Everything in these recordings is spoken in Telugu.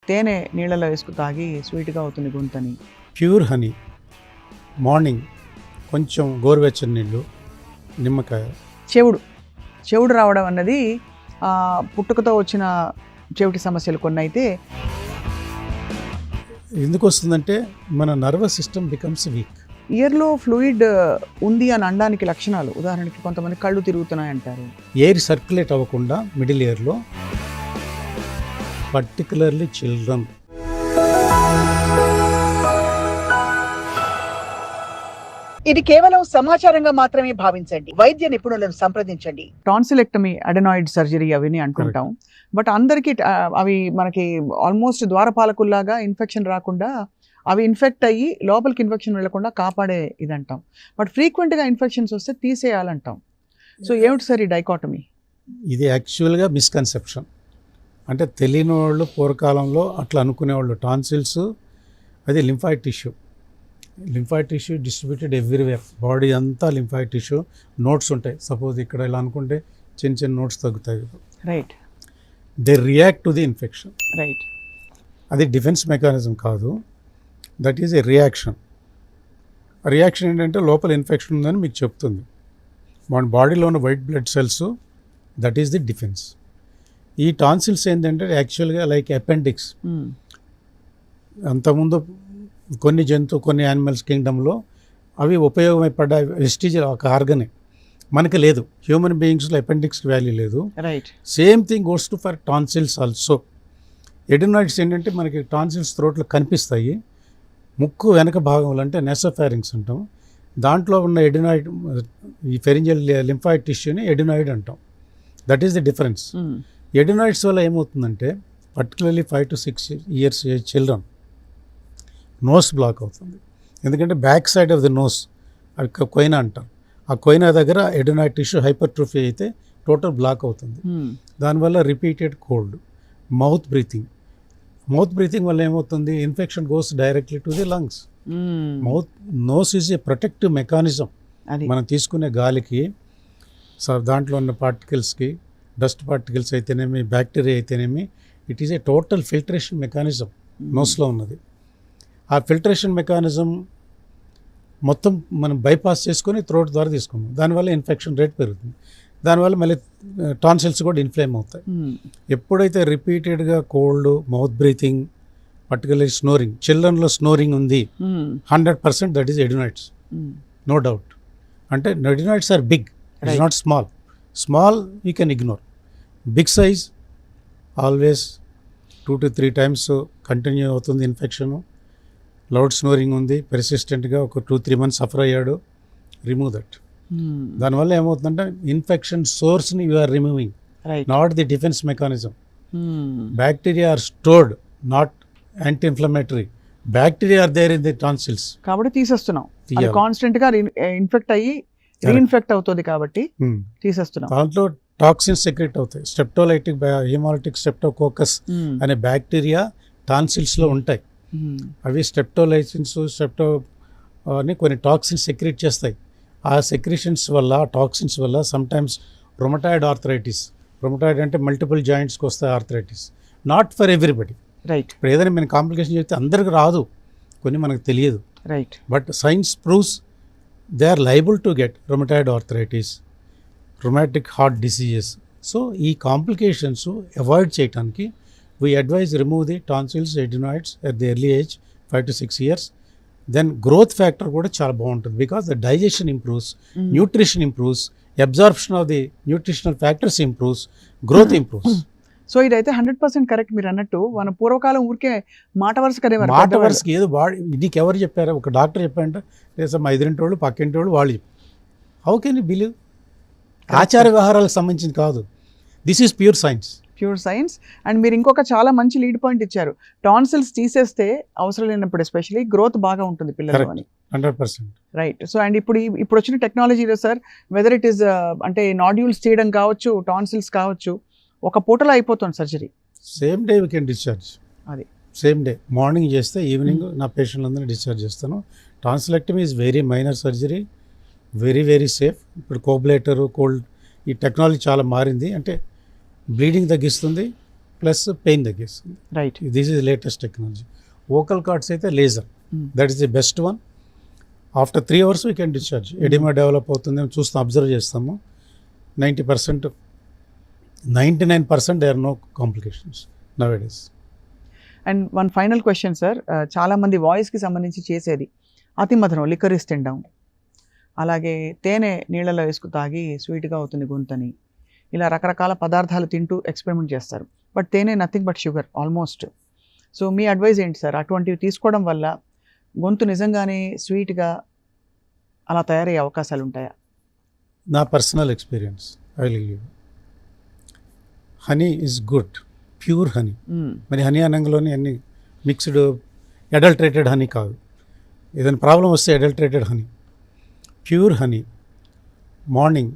తేనె నీళ్ళలో వేసుకు తాగి స్వీట్గా అవుతుంది గొంతని. ప్యూర్ హనీ, మార్నింగ్ కొంచెం గోరువెచ్చని నీళ్ళు, నిమ్మకాయ. చెవుడు రావడం అన్నది పుట్టుకతో వచ్చిన చెవిటి సమస్యలు కొన్ని అయితే ఎందుకు వస్తుందంటే మన నర్వస్ సిస్టమ్ బికమ్స్ వీక్. ఇయర్లో ఫ్లూయిడ్ ఉంది అని అనడానికి లక్షణాలు, ఉదాహరణకి కొంతమంది కళ్ళు తిరుగుతున్నాయి అంటారు. ఎయిర్ సర్క్యులేట్ అవ్వకుండా మిడిల్ ఇయర్లో, పర్టికులర్లీ చిల్డ్రన్. ఇది కేవలం సమాచారంగా మాత్రమే భావించండి. వైద్య నిపుణులను సంప్రదించండి. టాన్సిలెక్టమీ, అడెనాయిడ్ సర్జరీ అవిని అంటుంటాం. బట్ అందరికీ అవి మనకి ఆల్మోస్ట్ ద్వారపాలకుల్లాగా ఇన్ఫెక్షన్ రాకుండా, అవి ఇన్ఫెక్ట్ అయ్యి లోపలికి ఇన్ఫెక్షన్ వెళ్లకుండా కాపాడే ఇదంటాం. బట్ ఫ్రీక్వెంట్గా ఇన్ఫెక్షన్స్ వస్తే తీసేయాలంటాం. సో ఏమిటి సార్ ఈ డైకాటమీ? ఇది యాక్చువల్గా మిస్కన్సెప్షన్. అంటే తెలియని వాళ్ళు పూర్వకాలంలో అట్లా అనుకునేవాళ్ళు. టాన్సిల్స్ అది lymphoid tissue. Lymphoid tissue distributed everywhere, body అంతా లింఫాయిడ్ టిష్యూ. నోట్స్ ఉంటాయి, సపోజ్ ఇక్కడ ఇలా అనుకుంటే చిన్న చిన్న నోట్స్ తగ్గుతాయి. Right. They react to the infection. Right. అది డిఫెన్స్ మెకానిజం కాదు, that is a reaction. Reaction ఏంటంటే లోపల ఇన్ఫెక్షన్ ఉందని మీకు చెప్తుంది. మన బాడీలో ఉన్న white blood cells, that is the defence. ఈ టాన్సిల్స్ ఏంటంటే యాక్చువల్గా లైక్ అపెండిక్స్. అంతకుముందు కొన్ని యానిమల్స్ కింగ్డమ్లో అవి ఉపయోగపడ్డ వెస్టిజ్ ఒక ఆర్గనే, మనకి లేదు. హ్యూమన్ బీయింగ్స్లో అపెండిక్స్ వాల్యూ లేదు. Right. Same thing goes to for tonsils also. Adenoids ఏంటంటే మనకి టాన్సిల్స్ త్రోట్లో కనిపిస్తాయి. ముక్కు వెనక భాగంలో అంటే నెసోఫారింగ్స్ అంటాం. దాంట్లో ఉన్న ఎడినాయిడ్, ఈ ఫెరింజియల్ లింఫాయిడ్ టిష్యూని ఎడినాయిడ్ అంటాం. That is the difference. Adenoids వల్ల ఏమవుతుందంటే particularly 5 to 6 years age children nose block అవుతుంది. ఎందుకంటే back side of the nose, అవి కొయినా అంటారు. ఆ కొయినా దగ్గర ఎడినాయిడ్ టిష్యూ హైపర్ట్రోఫీ అయితే టోటల్ బ్లాక్ అవుతుంది. దానివల్ల రిపీటెడ్ కోల్డ్, మౌత్ బ్రీతింగ్ వల్ల ఏమవుతుంది, infection goes directly to the lungs. Nose is a protective mechanism. మనం తీసుకునే గాలికి, దాంట్లో ఉన్న పార్టికల్స్కి, డస్ట్ పార్టికల్స్ అయితేనేమి, బ్యాక్టీరియా అయితేనేమి, it is a total filtration mechanism నోస్లో ఉన్నది. ఆ ఫిల్టరేషన్ మెకానిజం మొత్తం మనం బైపాస్ చేసుకొని థ్రోట్ ద్వారా తీసుకున్నాం. దానివల్ల ఇన్ఫెక్షన్ రేట్ పెరుగుతుంది. దానివల్ల మళ్ళీ టాన్సిల్స్ కూడా ఇన్ఫ్లేమ్ అవుతాయి. ఎప్పుడైతే రిపీటెడ్గా cold, mouth breathing, particularly snoring, చిల్డ్రన్లో స్నోరింగ్ ఉంది 100%, that is adenoids, no doubt. అంటే adenoids are big, it's not small you can ignore. Big size always 2 to 3 times continue అవుతుంది ఇన్ఫెక్షను. లౌడ్ స్నోరింగ్ ఉంది, పెర్సిస్టెంట్గా ఒక 2-3 months సఫర్ అయ్యాడు, రిమూవ్ దట్. దానివల్ల ఏమవుతుందంటే ఇన్ఫెక్షన్ సోర్స్ని you are removing, not the defence mechanism. Bacteria are stored, not anti inflammatory. Bacteria are there in the tonsils, కాబట్టి తీసేస్తున్నాం. కాన్స్టెంట్గా ఇన్ఫెక్ట్ అయ్యి రీఇన్ఫెక్ట్ అవుతుంది కాబట్టి తీసేస్తున్నాం. దాంట్లో టాక్సిన్స్ సెక్రెట్ అవుతాయి. స్టెప్టోలైటిక్ హెమాలిటిక్ స్టెప్టోకోకస్ అనే బ్యాక్టీరియా టాన్సిల్స్లో ఉంటాయి. అవి స్టెప్టోలైసిన్స్, అని కొన్ని టాక్సిన్స్ సెక్రెట్ చేస్తాయి. ఆ సెక్రిషన్స్ వల్ల, టాక్సిన్స్ వల్ల సమ్టైమ్స్ రొమటాయిడ్ ఆర్థరైటిస్, రొమటాయిడ్ అంటే మల్టిపుల్ జాయింట్స్కి వస్తాయి arthritis, not for everybody. Right. ఇప్పుడు ఏదైనా మేము కాంప్లికేషన్ చెప్తే అందరికి రాదు, కొన్ని మనకు తెలియదు. Right. But science proves they are liable to get rheumatoid arthritis, rheumatic heart diseases. So ఈ కాంప్లికేషన్స్ అవాయిడ్ చేయడానికి we advise remove the tonsils, adenoids at the early age, 5 to 6 years. Then growth factor కూడా చాలా బాగుంటుంది, because the digestion improves, nutrition improves, absorption of the nutritional factors improves, growth improves. So ఇదైతే 100% కరెక్ట్. మీరు అన్నట్టు మన పూర్వకాలం ఊరికే మాట వరుస వరుసకి ఏదో నీకు ఎవరు చెప్పారు, ఒక డాక్టర్ చెప్పారంటే లేదా మా ఎదురింటి వాళ్ళు, పక్కింటి వాళ్ళు, వాళ్ళు హౌ కెన్ యూ బిలీవ్? ఆచార వ్యవహారాలకు సంబంధించింది కాదు, this is pure science. And మీరు ఇంకొక చాలా మంచి లీడ్ పాయింట్ ఇచ్చారు. టాన్సిల్స్ తీసేస్తే అవసరం లేనప్పుడు ఎస్పెషల్లీ గ్రోత్ బాగా ఉంటుంది పిల్లలు అని. 100%. రైట్. సో అండ్ ఇప్పుడు వచ్చిన టెక్నాలజీలో సార్, వెదర్ ఇట్ ఈస్ అంటే నాడ్యూల్స్ తీయడం కావచ్చు, టాన్సిల్స్ కావచ్చు, ఒక పూటలో అయిపోతుంది surgery. Same day we can discharge. అది సేమ్ డే మార్నింగ్ చేస్తే ఈవినింగ్ నా పేషెంట్లందరినీ డిశ్చార్జ్ చేస్తాను. Tonsillectomy is very minor surgery, very very safe. ఇప్పుడు కోబ్లేటరు, కోల్డ్, ఈ టెక్నాలజీ చాలా మారింది. అంటే బ్లీడింగ్ తగ్గిస్తుంది, ప్లస్ పెయిన్ తగ్గిస్తుంది. Right. This is latest technology. Vocal cords అయితే laser, that is the best one. After 3 hours we can discharge. Oedema develop అవుతుంది చూస్తాం, అబ్జర్వ్ చేస్తాము. 90%, 99% they are no complications nowadays. And one final question sir, చాలా మంది వాయిస్కి సంబంధించి చేసేది అతి మధురం, లిక్కరీస్ తినడం, అలాగే తేనె నీళ్ళలో వేసుకు తాగి స్వీట్గా అవుతుంది గొంతని, ఇలా రకరకాల పదార్థాలు తింటూ ఎక్స్పెరిమెంట్ చేస్తారు. బట్ తేనె nothing but sugar almost. So మీ అడ్వైజ్ ఏంటి సార్? అటువంటివి తీసుకోవడం వల్ల గొంతు నిజంగానే స్వీట్గా అలా తయారయ్యే అవకాశాలు ఉంటాయా? నా personal experience I will give. Honey is good, pure honey. మరి హనీ అనంగలోని అన్ని మిక్స్డ్ అడల్టరేటెడ్ హనీ కాదు. ఏదైనా ప్రాబ్లం వస్తే adulterated honey. Pure honey morning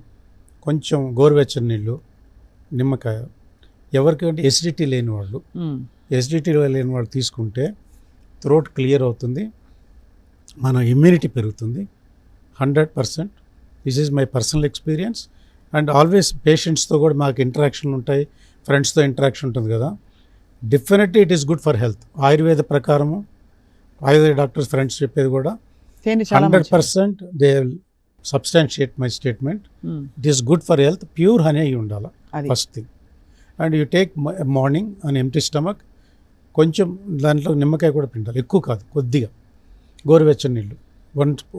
కొంచెం గోరువెచ్చని నీళ్ళు, నిమ్మకాయ, ఎవరికంటే ఎసిడిటీ లేని వాళ్ళు తీసుకుంటే థ్రోట్ క్లియర్ అవుతుంది, మన ఇమ్యూనిటీ పెరుగుతుంది 100%. This is my personal experience. And always పేషెంట్స్తో కూడా మాకు ఇంటరాక్షన్ ఉంటాయి, ఫ్రెండ్స్తో ఇంటరాక్షన్ ఉంటుంది కదా. Definitely it is good for health. Ayurveda ప్రకారము ఆయుర్వేద డాక్టర్స్ ఫ్రెండ్స్ చెప్పేది కూడా 100% they substantiate my statement. It is good for health. Pure honey అయి ఉండాలి first thing. And you take morning on empty stomach, కొంచెం దాంట్లో నిమ్మకాయ కూడా పిండాలి, ఎక్కువ కాదు, కొద్దిగా గోరువెచ్చని నీళ్ళు,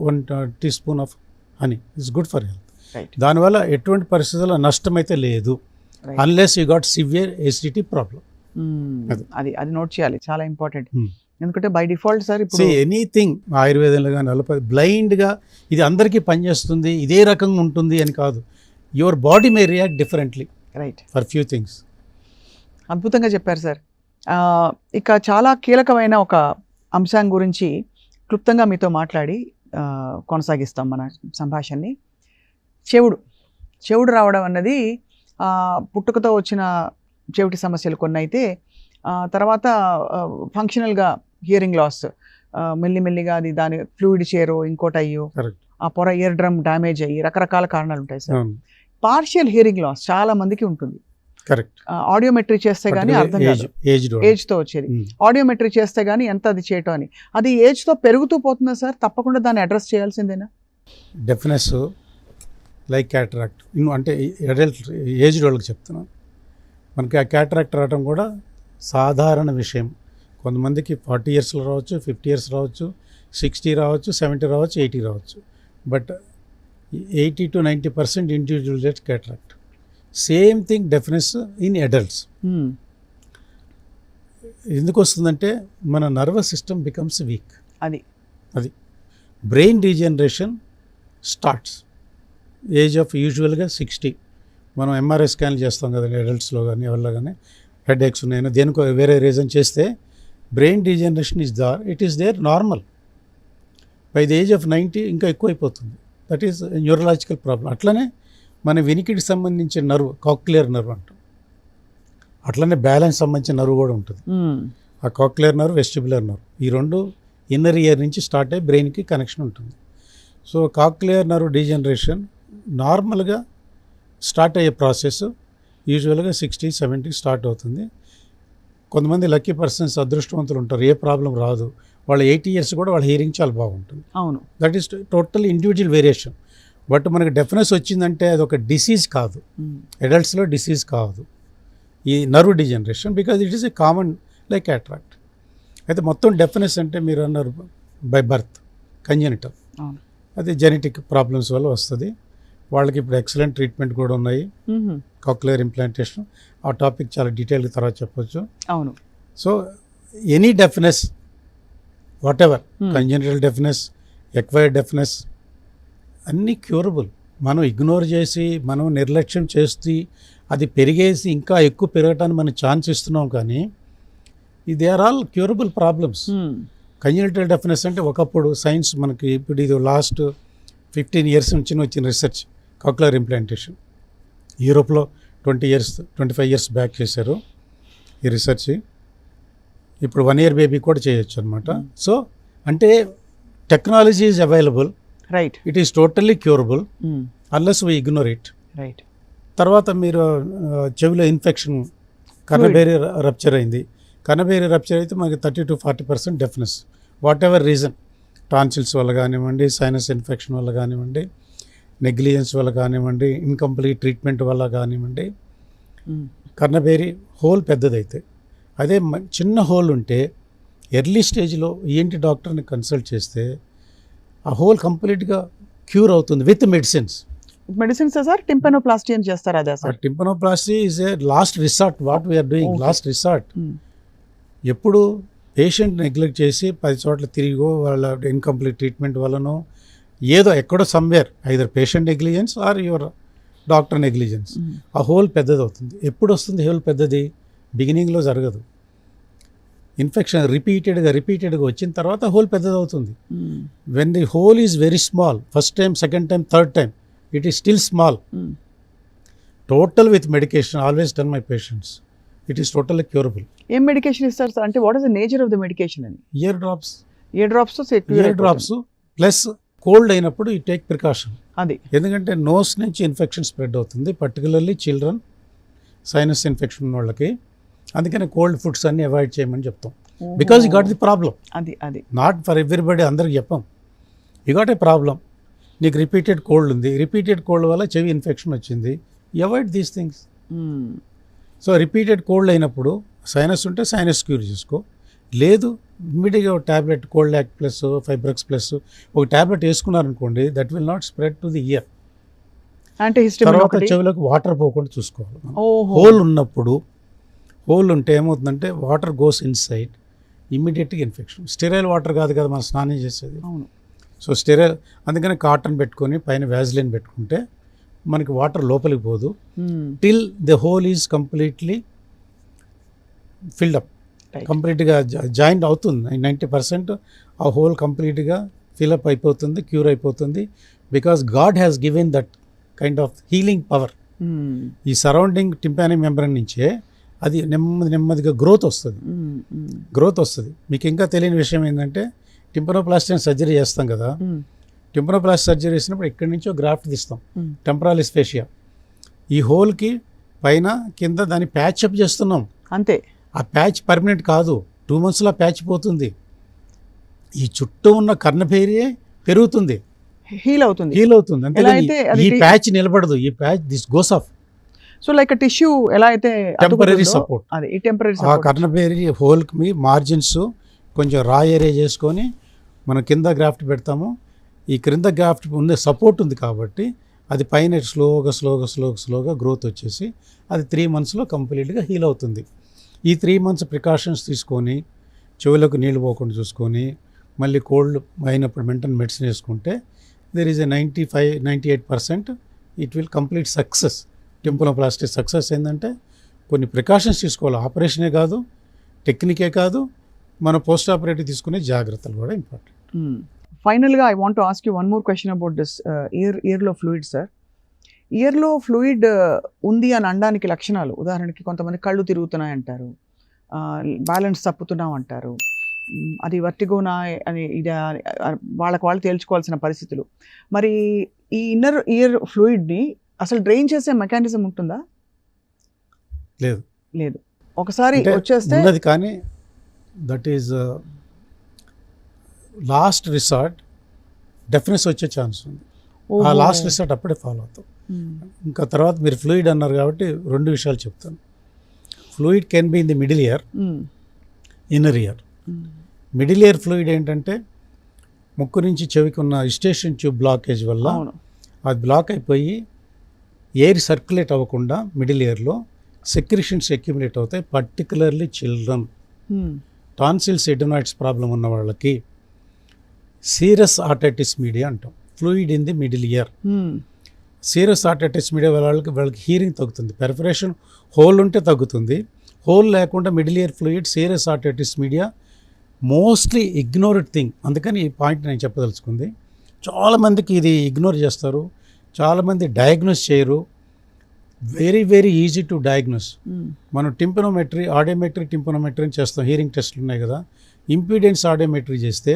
1 teaspoon of honey is good for health. దానివల్ల ఎటువంటి పరిస్థితుల్లో నష్టం అయితే లేదు, unless you got severe acidity problem. అది నోట్ చేయాలి, చాలా ఇంపార్టెంట్. ఎందుకంటే బై డిఫాల్ట్ సార్ ఇప్పుడు ఎనీథింగ్ ఆయుర్వేదంలో కానీ బ్లైండ్గా ఇది అందరికీ పనిచేస్తుంది, ఇదే రకంగా ఉంటుంది అని కాదు. Your body May react differently right for few things. అద్భుతంగా చెప్పారు సార్. ఇక చాలా కీలకమైన ఒక అంశం గురించి క్లుప్తంగా మీతో మాట్లాడి కొనసాగిస్తాం మన సంభాషణని. చెవుడు రావడం అన్నది పుట్టుకతో వచ్చిన చెవిటి సమస్యలు కొన్ని అయితే, తర్వాత ఫంక్షనల్గా హియరింగ్ లాస్, మెల్లిమెల్లిగా అది దాని ఫ్లూయిడ్ చేరో ఇంకోటి అయ్యో, ఆ పొర ఇయర్ డ్రమ్ డ్యామేజ్ అయ్యి రకరకాల కారణాలు ఉంటాయి సార్. పార్షియల్ హియరింగ్ లాస్ చాలా మందికి ఉంటుంది. కరెక్ట్. ఆడియోమెట్రీ చేస్తే గానీ అర్థం కాదు, ఏజ్తో వచ్చేది. ఆడియోమెట్రీ చేస్తే గానీ ఎంత అది చేయటం అని, అది ఏజ్తో పెరుగుతూ పోతుందా సార్? తప్పకుండా దాన్ని అడ్రస్ చేయాల్సిందేనా? డెఫినెస్ లైక్ క్యాటరాక్ట్, అంటే అడల్ట్ ఏజ్డ్ వాళ్ళకి చెప్తున్నాను. మనకి ఆ క్యాటరాక్ట్ రావడం కూడా సాధారణ విషయం. కొంతమందికి 40 years రావచ్చు, 50 years రావచ్చు, 60 రావచ్చు, 70 రావచ్చు, 80 రావచ్చు. But 80 to 90% individual get cataract. Same thing deafness in adults. ఎందుకు వస్తుందంటే మన నర్వస్ సిస్టమ్ బికమ్స్ వీక్. అది brain regeneration starts age of యూజువల్గా 60. మనం ఎంఆర్ఐ స్కాన్లు చేస్తాం కదండి అడల్ట్స్లో కానీ ఎవరిలో కానీ, హెడ్ ఏక్స్ ఉన్నాయని దేనికో వేరే రీజన్ చేస్తే brain regeneration it is there normal. By the age of 90 ఇంకా ఎక్కువ అయిపోతుంది. That is neurological problem. అట్లనే మన వినికిడికి సంబంధించిన నర్వ్ కాక్లియర్ నర్వ్ అంటాం, అట్లనే బ్యాలెన్స్ సంబంధించిన నర్వ్ కూడా ఉంటుంది. ఆ కాక్లియర్ నర్వ్, వెస్టిబులర్ నర్వ్, ఈ రెండు ఇన్నర్ ఇయర్ నుంచి స్టార్ట్ అయ్యి బ్రెయిన్కి కనెక్షన్ ఉంటుంది. సో కాక్లియర్ నర్వ్ డీజనరేషన్ నార్మల్గా స్టార్ట్ అయ్యే ప్రాసెస్ యూజువల్గా 60-70 స్టార్ట్ అవుతుంది. కొంతమంది లక్కీ పర్సన్స్ అదృష్టవంతులు ఉంటారు, ఏ ప్రాబ్లం రాదు, వాళ్ళ 80 years కూడా వాళ్ళ హియరింగ్ చాలా బాగుంటుంది. అవును, that is total individual variation. But మనకి డెఫినెస్ వచ్చిందంటే అది ఒక డిసీజ్ కాదు, అడల్ట్స్లో డిసీజ్ కాదు ఈ nerve degeneration, because it is a common like cataract. అయితే మొత్తం డెఫినెస్ అంటే మీరు అన్నారు బై బర్త్, కంజెనిటల్, అది జెనెటిక్ ప్రాబ్లమ్స్ వల్ల వస్తుంది. వాళ్ళకి ఇప్పుడు ఎక్సలెంట్ ట్రీట్మెంట్ కూడా ఉన్నాయి, కాక్లియర్ ఇంప్లాంటేషన్. ఆ టాపిక్ చాలా డీటెయిల్గా తర్వాత చెప్పొచ్చు. అవును. So any deafness, what ever, congenital deafness, acquired deafness, అన్నీ క్యూరబుల్. మనం ఇగ్నోర్ చేసి మనం నిర్లక్ష్యం చేసి అది పెరిగేసి ఇంకా ఎక్కువ పెరగటానికి మనం ఛాన్స్ ఇస్తున్నాం, కానీ they are all curable problems. Congenital deafness అంటే ఒకప్పుడు సైన్స్ మనకి, ఇప్పుడు ఇది లాస్ట్ 15 years నుంచి వచ్చిన రీసెర్చ్, కాక్లియర్ ఇంప్లాంటేషన్. యూరోప్లో 25 years బ్యాక్ చేశారు ఈ రీసెర్చ్. ఇప్పుడు 1 year బేబీ కూడా చేయొచ్చు అనమాట. సో అంటే technology is available, right, it is totally curable unless we ignore it. Right. తర్వాత మీరు చెవిలో ఇన్ఫెక్షన్ కర్ణబేరి రప్చర్ అయింది. కర్ణబేరి రప్చర్ అయితే మనకి 30 to 40% deafness, what ever reason, tonsils వల్ల కానివ్వండి, సైనస్ ఇన్ఫెక్షన్ వల్ల కానివ్వండి, నెగ్లిజెన్స్ వల్ల కానివ్వండి, ఇన్కంప్లీట్ ట్రీట్మెంట్ వల్ల కానివ్వండి, కర్ణబేరి హోల్ పెద్దదైతే. అదే చిన్న హోల్ ఉంటే ఎర్లీ స్టేజ్లో ఈఎన్టీ డాక్టర్ని కన్సల్ట్ చేస్తే ఆ హోల్ కంప్లీట్గా క్యూర్ అవుతుంది with medicines. Medicines sir tympanoplasty అని చేస్తారు అదే సార్? Tympanoplasty is a last resort, what we're doing last resort. ఎప్పుడు పేషెంట్ నెగ్లెక్ట్ చేసి 10 చోట్ల తిరిగో వాళ్ళ ఇన్కంప్లీట్ ట్రీట్మెంట్ వల్లనో ఏదో ఎక్కడో somewhere either patient negligence are your doctor negligence ఆ హోల్ పెద్దది అవుతుంది. ఎప్పుడు వస్తుంది హోల్ పెద్దది? బిగినింగ్లో జరగదు. ఇన్ఫెక్షన్ రిపీటెడ్గా వచ్చిన తర్వాత హోల్ పెద్దది అవుతుంది. When the whole is very small, first time, second time, third time, it is still small. Total with medication always done my patients, it is totally curable. ఏం మెడికేషన్ ఇస్తారు సార్? అంటే what is the nature of the medication అని? ఇయర్ డ్రాప్స్ ప్లస్ కోల్డ్ అయినప్పుడు యూ టేక్ ప్రికాషన్. అది ఎందుకంటే నోస్ నుంచి ఇన్ఫెక్షన్ స్ప్రెడ్ అవుతుంది, పర్టికులర్లీ చిల్డ్రన్, సైనస్ ఇన్ఫెక్షన్ ఉన్న వాళ్ళకి. అందుకని కోల్డ్ ఫుడ్స్ అన్ని అవాయిడ్ చేయమని చెప్తాం. Because you got the problem. అది నాట్ ఫర్ ఎవ్రీబడి, అందరికి చెప్పాం. యూ గాట్ ఏ ప్రాబ్లం, నీకు రిపీటెడ్ కోల్డ్ ఉంది, రిపీటెడ్ కోల్డ్ వల్ల చెవి ఇన్ఫెక్షన్ వచ్చింది, you avoid these things. So repeated cold అయినప్పుడు సైనస్ ఉంటే సైనస్ క్యూర్ చేసుకో, లేదు ఇమ్మీడియట్గా ఒక tablet cold act plus Febrex plus ఒక ట్యాబ్లెట్ వేసుకున్నారనుకోండి, that will not spread to the ear. అంటే తర్వాత చెవులకు వాటర్ పోకుండా చూసుకోవాలి. హోల్ ఉన్నప్పుడు, హోల్ ఉంటే ఏమవుతుందంటే వాటర్ గోస్ ఇన్సైడ్, ఇమ్మీడియట్గా ఇన్ఫెక్షన్. స్టెరైల్ వాటర్ కాదు కదా మనం స్నానం చేసేది. సో స్టెరైల్, అందుకని కాటన్ పెట్టుకొని పైన వ్యాజ్లిన్ పెట్టుకుంటే మనకి వాటర్ లోపలికి పోదు till the whole is completely filled up, కంప్లీట్గా జాయింట్ అవుతుంది. 90% ఆ హోల్ కంప్లీట్గా ఫిల్అప్ అయిపోతుంది, క్యూర్ అయిపోతుంది. Because God has given that kind of healing power. ఈ సరౌండింగ్ టింపానిక్ మెంబ్రేన్ నుంచే అది నెమ్మదిగా గ్రోత్ వస్తుంది. మీకు ఇంకా తెలియని విషయం ఏంటంటే, టింపానోప్లాస్టీ సర్జరీ చేస్తాం కదా, టింపానోప్లాస్టీ సర్జరీ చేసినప్పుడు ఇక్కడి నుంచో గ్రాఫ్ట్ తీస్తాం, టెంపరాలిస్ ఫేషియా. ఈ హోల్కి పైన కింద దాన్ని ప్యాచ్ అప్ చేస్తున్నాం అంతే. ఆ ప్యాచ్ పర్మనెంట్ కాదు, 2 monthsలో ప్యాచ్ పోతుంది. ఈ చుట్టూ ఉన్న కర్ణబేరియే పెరుగుతుంది, హీల్ అవుతుంది అంతే. ఈ ప్యాచ్ నిలబడదు, ఈ patch this goes off. So like tissue ఎలా అయితే టెంపరరీ సపోర్ట్, అది ఈ టెంపరరీ ఆ కర్ణబేరి హోల్కి మీ మార్జిన్స్ కొంచెం రా ఏరియా చేసుకొని మనం కింద గ్రాఫ్ట్ పెడతాము. ఈ క్రింద గ్రాఫ్ట్ ఉంది, సపోర్ట్ ఉంది కాబట్టి అది పైన స్లోగా గ్రోత్ వచ్చేసి అది 3 monthsలో కంప్లీట్గా హీల్ అవుతుంది. ఈ 3 months ప్రికాషన్స్ తీసుకొని చెవులకు నీళ్ళు పోకుండా చూసుకొని మళ్ళీ కోల్డ్ అయినప్పుడు వెంటనే మెడిసిన్ వేసుకుంటే there is a 95-98% it will complete success. Tympanoplasty success ఏంటంటే కొన్ని ప్రికాషన్స్ తీసుకోవాలి, ఆపరేషనే కాదు, టెక్నికే కాదు, మన పోస్ట్ ఆపరేటివ్ తీసుకునే జాగ్రత్తలు కూడా ఇంపార్టెంట్. ఫైనల్గా I want to ask you one more question about this ఇయర్లో ఫ్లూయిడ్ సార్. ఇయర్లో ఫ్లూయిడ్ ఉంది అని అనడానికి లక్షణాలు, ఉదాహరణకి కొంతమంది కళ్ళు తిరుగుతున్నాయి అంటారు, బ్యాలెన్స్ తప్పుతున్నాం అంటారు, అది వర్టిగోనా అని, ఇది వాళ్ళకి వాళ్ళు తేల్చుకోవాల్సిన పరిస్థితులు. మరి ఈ ఇన్నర్ ఇయర్ ఫ్లూయిడ్ని అసలు డ్రైన్ చేసే మెకానిజం ఉంటుందా? లేదు. ఒకసారి వచ్చేస్తే ఉన్నది, కానీ that is lost resort, deafness వచ్చే ఛాన్స్ ఉంది. ఆ లాస్ట్ రిసార్ట్ అప్పుడే ఫాలో అవుతాం. ఇంకా తర్వాత మీరు ఫ్లూయిడ్ అన్నారు కాబట్టి 2 విషయాలు చెప్తాను. Fluid can be in the middle year, inner ear. Middle ear fluid ఏంటంటే ముక్కు నుంచి చెవికి ఉన్న ఇస్టేషన్ ట్యూబ్ బ్లాకేజ్ వల్ల అది బ్లాక్ అయిపోయి ఎయిర్ సర్క్యులేట్ అవ్వకుండా మిడిల్ ఇయర్లో సెక్రిషన్స్ అక్యుములేట్ అవుతాయి. Particularly children, tonsils, adenoids problem ఉన్న వాళ్ళకి సీరస్ ఆర్టైటిస్ మీడియా అంటాం. Fluid in the middle ear. Serous otitis media వాళ్ళకి హీరింగ్ తగ్గుతుంది. పెర్ఫరేషన్ హోల్ ఉంటే తగ్గుతుంది, హోల్ లేకుండా middle ear fluid, serous otitis media mostly ignored thing. అందుకని ఈ పాయింట్ నేను చెప్పదలుచుకుంది. చాలామందికి ఇది ఇగ్నోర్ చేస్తారు, చాలామంది డయాగ్నోస్ చేయరు. Very easy to diagnose. మనం టింపనోమెట్రీ, ఆడియోమెట్రీ, టింపనోమెట్రీ అని చేస్తాం, హీరింగ్ టెస్ట్లు ఉన్నాయి కదా. ఇంపీడెన్స్ ఆడియోమెట్రీ చేస్తే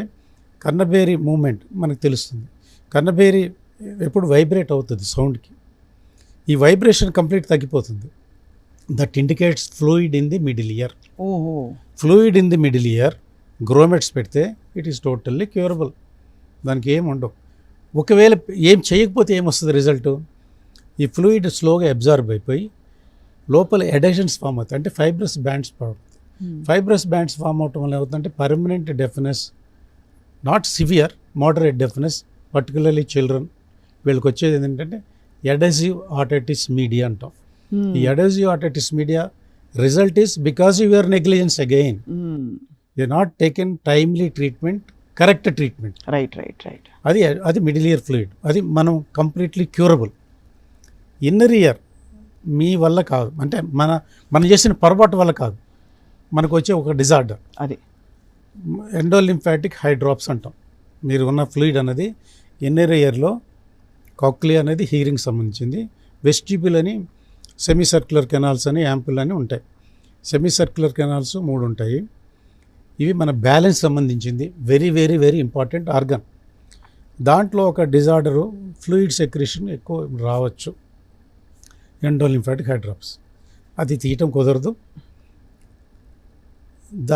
కర్ణబేరి మూమెంట్ మనకు తెలుస్తుంది. కర్ణబేరి ఎప్పుడు వైబ్రేట్ అవుతుంది సౌండ్కి, ఈ వైబ్రేషన్ కంప్లీట్ తగ్గిపోతుంది. That indicates fluid in the middle ear. ఓహో. Fluid in the middle ear grommets పెడితే ఇట్ ఈస్ టోటల్లీ క్యూరబుల్. దానికి ఏం ఉండవు. ఒకవేళ ఏం చేయకపోతే ఏమొస్తుంది రిజల్ట్? ఈ ఫ్లూయిడ్ స్లోగా అబ్జార్బ్ అయిపోయి లోపల ఎడెషన్స్ ఫామ్ అవుతాయి, అంటే ఫైబ్రస్ బ్యాండ్స్ ఫామ్ అవుతాయి. ఫైబ్రస్ బ్యాండ్స్ ఫామ్ అవటం వల్ల ఏమవుతుందంటే permanent deafness, not severe, moderate deafness, particularly children. వీళ్ళకి వచ్చేది ఏంటంటే ఎడెసివ్ ఆటైటిస్ మీడియా అంటాం. ఈ ఎడెసివ్ otitis media result is because your negligence again. You not taken timely treatment, correct treatment. Right. అది మిడిల్ ఇయర్ ఫ్లూయిడ్. అది మనం కంప్లీట్లీ క్యూరబుల్. ఇన్నర్ ఇయర్ మీ వల్ల కాదు, అంటే మనం చేసిన పొరపాటు వల్ల కాదు, మనకు వచ్చే ఒక డిజార్డర్. అది ఎండోలింఫాటిక్ హైడ్రాప్స్ అంటాం. మీరు ఉన్న ఫ్లూయిడ్ అనేది ఇన్నర్ ఇయర్లో కాక్లియా అనేది హీరింగ్ సంబంధించింది. వెస్టిబ్యూల్ అని, సెమీ సర్క్యులర్ కెనాల్స్ అని, యాంపుల్ అని ఉంటాయి. సెమీ సర్క్యులర్ కెనాల్స్ 3 ఉంటాయి. ఇవి మన బ్యాలెన్స్ సంబంధించింది, very very very important organ. దాంట్లో ఒక డిజార్డరు ఫ్లూయిడ్ సెక్రేషన్ ఎక్కువ రావచ్చు, ఎండోలింఫాటిక్ హైడ్రాప్స్. అది తీయటం కుదరదు.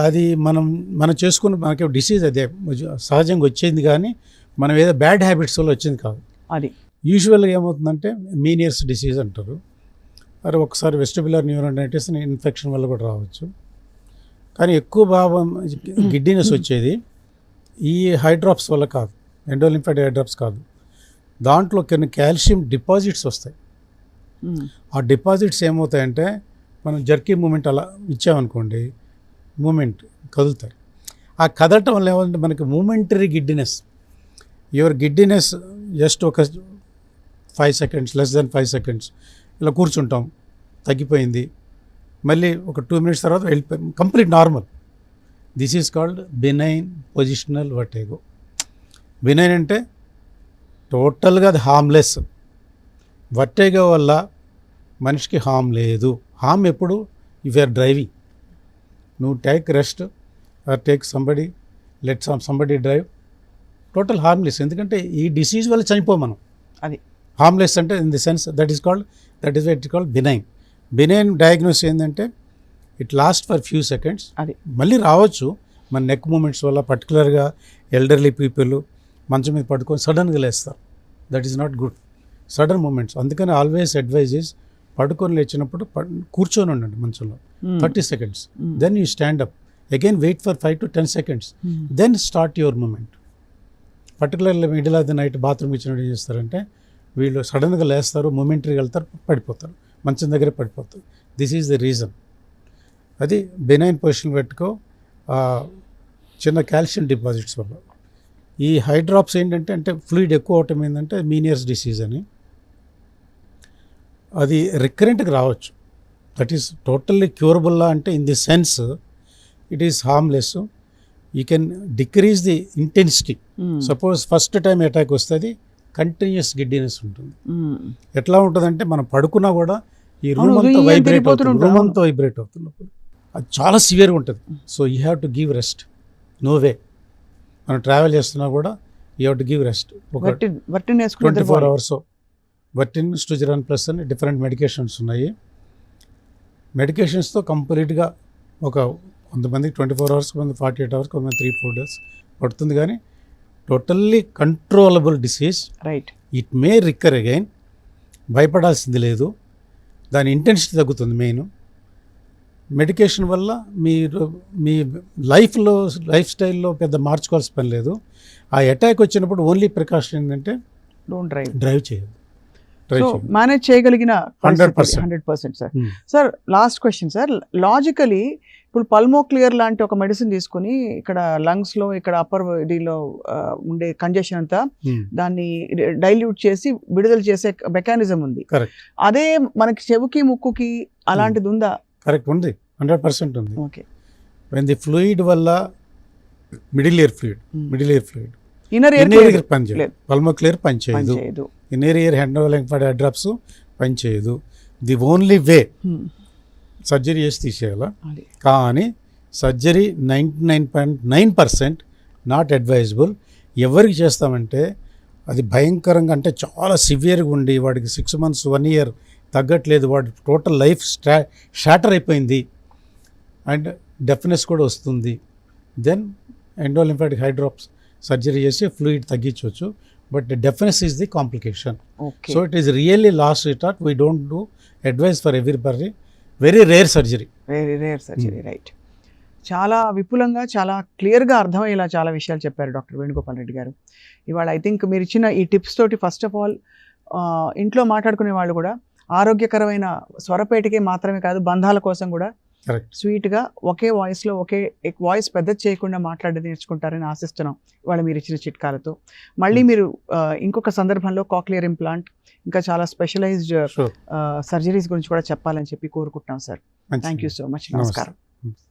అది మనం చేసుకున్న మనకి డిసీజ్ అదే సహజంగా వచ్చేది, కానీ మనం ఏదో బ్యాడ్ హ్యాబిట్స్ వల్ల వచ్చింది కాదు. అది యూజువల్గా ఏమవుతుందంటే మీనియర్స్ డిసీజ్ అంటారు. మరి ఒకసారి వెస్టిబులర్ న్యూరోడైటిస్ ఇన్ఫెక్షన్ వల్ల కూడా రావచ్చు. కానీ ఎక్కువ భాగం గిడ్డినెస్ వచ్చేది ఈ హైడ్రాప్స్ వల్ల కాదు, ఎండోలింఫాటిక్ హైడ్రాప్స్ కాదు. దాంట్లో కొన్ని కాల్షియం డిపాజిట్స్ వస్తాయి. ఆ డిపాజిట్స్ ఏమవుతాయంటే మనం జర్కీ మూమెంట్ అలా ఇచ్చామనుకోండి, మూమెంట్ కదులుతాయి. ఆ కదలటం వల్ల ఏమంటే మనకి momentary giddiness, your giddiness just ఒక 5 seconds, లెస్ దెన్ 5 seconds ఇలా కూర్చుంటాం, తగ్గిపోయింది, మళ్ళీ ఒక 2 minutes తర్వాత వెళ్ళిపోయి complete normal. This is called benign positional vertigo. Benign అంటే టోటల్గా అది హార్మ్లెస్. వర్టిగో వల్ల మనిషికి హామ్ లేదు. హామ్ ఎప్పుడు? ఇఫ్ యూఆర్ డ్రైవింగ్, నువ్వు take rest or take somebody, let somebody drive, total harmless. ఎందుకంటే ఈ డిసీజ్ వల్ల చనిపో మనం. అది హార్మ్లెస్ అంటే in the sense that is it called benign. Benign diagnose ఏంటంటే it last for few seconds, అది మళ్ళీ రావచ్చు మన నెక్ మూమెంట్స్ వల్ల. పర్టికులర్గా ఎల్డర్లీ పీపుల్ మంచం మీద పట్టుకొని సడన్గా లేస్తారు. That is not good, sudden movements. అందుకని ఆల్వేస్ అడ్వైజ్ ఇస్ పడుకొని లేచినప్పుడు కూర్చొని ఉండండి మంచంలో 30 seconds, then you stand up again, wait for 5 to 10 seconds, then start your movement. Particularly middle of the night bathroom ఇచ్చినట్టు ఏం చేస్తారంటే వీళ్ళు సడన్గా లేస్తారు, మూమెంటరీగా వెళ్తారు, పడిపోతారు, మంచం దగ్గరే పడిపోతారు. This is the reason. అది బెనైన్ పొజిషన్ పెట్టుకో, చిన్న కాల్షియం డిపాజిట్స్ వల్ల. ఈ హైడ్రాప్స్ ఏంటంటే అంటే ఫ్లూయిడ్ ఎక్కువ అవటం ఏంటంటే మీనియర్స్ డిసీజ్ అని. అది రికరెంట్గా రావచ్చు. దట్ ఈస్ టోటల్లీ క్యూరబుల్లా అంటే in the sense it is harmless. You can decrease the intensity. Suppose first time attack వస్తుంది, కంటిన్యూస్ గిడ్డినెస్ ఉంటుంది. ఎట్లా ఉంటుందంటే మనం పడుకున్నా కూడా ఈ రూమ్ అంతా వైబ్రేట్ అవుతున్నప్పుడు అది చాలా సివియర్గా ఉంటుంది. So you have to give rest. No way. మనం ట్రావెల్ చేస్తున్నా కూడా you have to give rest. ఒక 24 hours వర్టిన్, స్టూజరాన్ ప్లస్ అని డిఫరెంట్ మెడికేషన్స్ ఉన్నాయి. మెడికేషన్స్తో కంప్లీట్గా ఒక కొంతమందికి 24 hours, కొంతమంది 48 hours, కొంతమంది 3-4 days పడుతుంది. కానీ totally controllable disease. Right. It may recur again. భయపడాల్సింది లేదు. దాని ఇంటెన్సిటీ తగ్గుతుంది. మెయిన్ మెడికేషన్ వల్ల మీరు మీ లైఫ్ స్టైల్లో పెద్ద మార్చుకోవాల్సిన పని లేదు. ఆ అటాక్ వచ్చినప్పుడు ఓన్లీ ప్రికాషన్ ఏంటంటే డోంట్ డ్రైవ్ చేయదు. మేనేజ్ చేయగలిగిన 100%. 100% sir. Sir last question sir, logically ఇప్పుడు పల్మోక్లియర్ లాంటి ఒక మెడిసిన్ తీసుకుని ఇక్కడ లంగ్స్ లో, ఇక్కడ అప్పర్ ఇదిలో ఉండే కంజెషన్ అంతా దాన్ని డైల్యూట్ చేసి విడుదల చేసే మెకానిజం ఉంది. అదే మనకి చెవుకి, ముక్కుకి అలాంటిది ఉందా? కరెక్ట్, ఉంది. 100% ఉంది. ఓకే. ది ఫ్లూయిడ్ వల్ల middle ear fluid inner ear పనిచేయదు. పల్మోక్లియర్ పనిచేయదు. ఇన్నర్ ఇయర్ ఎండోలింఫాటిక్ హైడ్రాప్స్ పనిచేయదు. ది ఓన్లీ వే సర్జరీ చేసి తీసేయాల. కానీ సర్జరీ 99.9% నాట్ అడ్వైజబుల్. ఎవరికి చేస్తామంటే అది భయంకరంగా, అంటే చాలా సివియర్గా ఉండి వాడికి 6 months 1 year తగ్గట్లేదు, వాడి టోటల్ లైఫ్ షాటర్ అయిపోయింది అండ్ డెఫ్నెస్ కూడా వస్తుంది, దెన్ ఎండోలింఫాటిక్ హైడ్రాప్స్ సర్జరీ చేసి ఫ్లూయిడ్ తగ్గించవచ్చు. But deafness is the complication. Okay so it is really last retort. We don't do advice for everybody, very rare surgery. Very rare surgery, right. చాలా విపులంగా చాలా క్లియర్గా అర్థమయ్యేలా చాలా విషయాలు చెప్పారు డాక్టర్ వేణుగోపాల్ రెడ్డి గారు. ఇవాళ ఐ థింక్ మీరు ఇచ్చిన ఈ టిప్స్ తోటి ఫస్ట్ ఆఫ్ ఆల్ ఇంట్లో మాట్లాడుకునే వాళ్ళు కూడా ఆరోగ్యకరమైన స్వరపేటికే మాత్రమే కాదు, బంధాల కోసం కూడా Correct. స్వీట్గా ఒకే వాయిస్లో ఒకే వాయిస్ పెద్ద చేయకుండా మాట్లాడేది నేర్చుకుంటారని ఆశిస్తున్నాం ఇవాళ మీరు ఇచ్చిన చిట్కాలతో. మళ్ళీ మీరు ఇంకొక సందర్భంలో కాక్లియర్ ఇంప్లాంట్ ఇంకా చాలా స్పెషలైజ్డ్ Sure. సర్జరీస్ గురించి కూడా చెప్పాలని చెప్పి కోరుకుంటున్నాం sir. Thank you so much. నమస్కారం. నమస్తే.